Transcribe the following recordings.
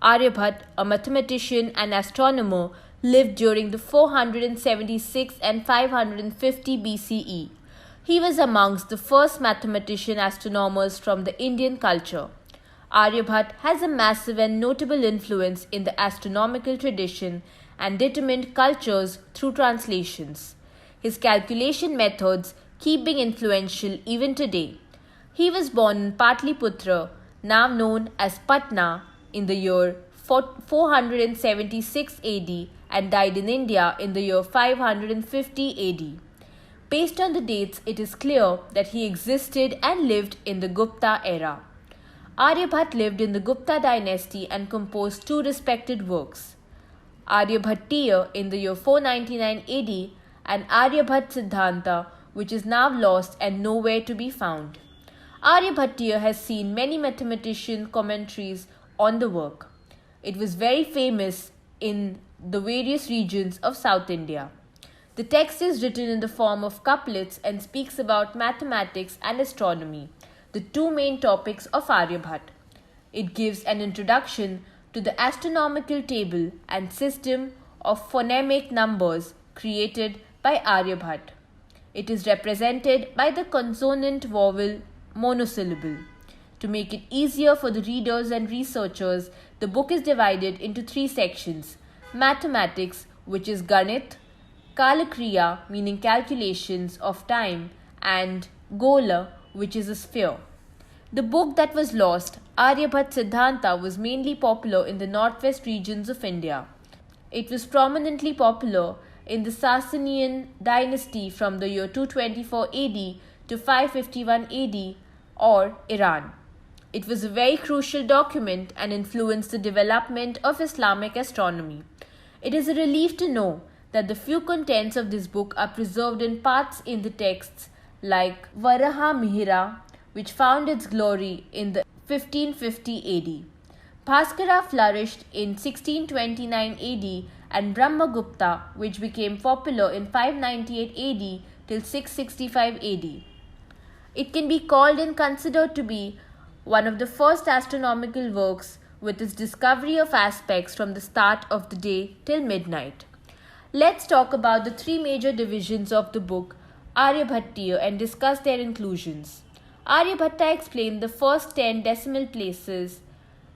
Aryabhata, a mathematician and astronomer, lived during the 476 and 550 BCE. He was amongst the first mathematician-astronomers from the Indian culture. Aryabhata has a massive and notable influence in the astronomical tradition and determined cultures through translations. His calculation methods keep being influential even today. He was born in Patliputra, now known as Patna, in the year 476 AD and died in India in the year 550 AD. Based on the dates, it is clear that he existed and lived in the Gupta era. Aryabhata lived in the Gupta dynasty and composed two respected works, Aryabhatiya in the year 499 AD and Aryabhata Siddhanta, which is now lost and nowhere to be found. Aryabhatiya has seen many mathematician commentaries on the work. It was very famous in the various regions of South India. The text is written in the form of couplets and speaks about mathematics and astronomy, the two main topics of Aryabhata. It gives an introduction to the astronomical table and system of phonemic numbers created by Aryabhata. It is represented by the consonant vowel monosyllable. To make it easier for the readers and researchers, the book is divided into three sections: mathematics, which is Ganit; Kalakriya, meaning calculations of time; and Gola, which is a sphere. The book that was lost, Aryabhata Siddhanta, was mainly popular in the northwest regions of India. It was prominently popular in the Sasanian dynasty from the year 224 AD to 551 AD or Iran. It was a very crucial document and influenced the development of Islamic astronomy. It is a relief to know that the few contents of this book are preserved in parts in the texts, like Varaha Mihira, which found its glory in the 1550 AD. Bhaskara flourished in 1629 AD and Brahmagupta, which became popular in 598 AD till 665 AD. It can be called and considered to be one of the first astronomical works, with its discovery of aspects from the start of the day till midnight. Let's talk about the three major divisions of the book Aryabhatiya and discuss their inclusions. Aryabhata explained the first 10 decimal places,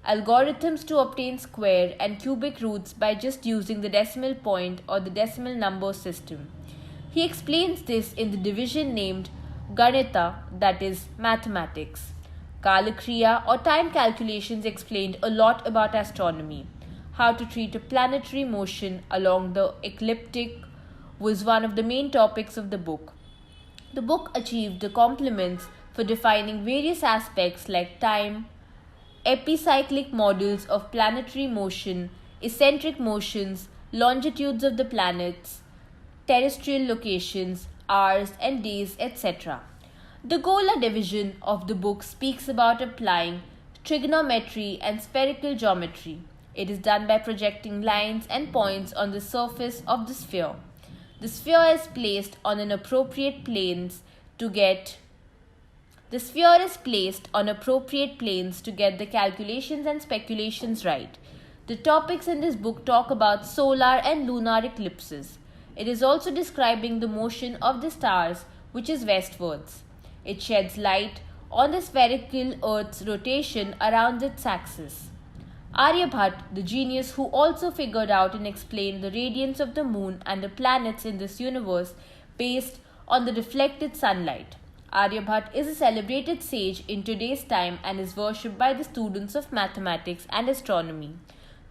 algorithms to obtain square and cubic roots by just using the decimal point or the decimal number system. He explains this in the division named Ganita, that is mathematics. Kalakriya or time calculations explained a lot about astronomy. How to treat a planetary motion along the ecliptic was one of the main topics of the book. The book achieved the compliments for defining various aspects like time, epicyclic models of planetary motion, eccentric motions, longitudes of the planets, terrestrial locations, hours and days, etc. The Gola division of the book speaks about applying trigonometry and spherical geometry. It is done by projecting lines and points on the surface of the sphere. The sphere is placed on appropriate planes to get the calculations and speculations right. The topics in this book talk about solar and lunar eclipses. It is also describing the motion of the stars, which is westwards. It sheds light on the spherical Earth's rotation around its axis. Aryabhata, the genius who also figured out and explained the radiance of the moon and the planets in this universe based on the reflected sunlight. Aryabhata is a celebrated sage in today's time and is worshipped by the students of mathematics and astronomy.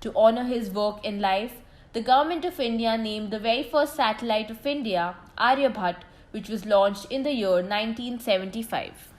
To honor his work in life, the Government of India named the very first satellite of India, Aryabhata, which was launched in the year 1975.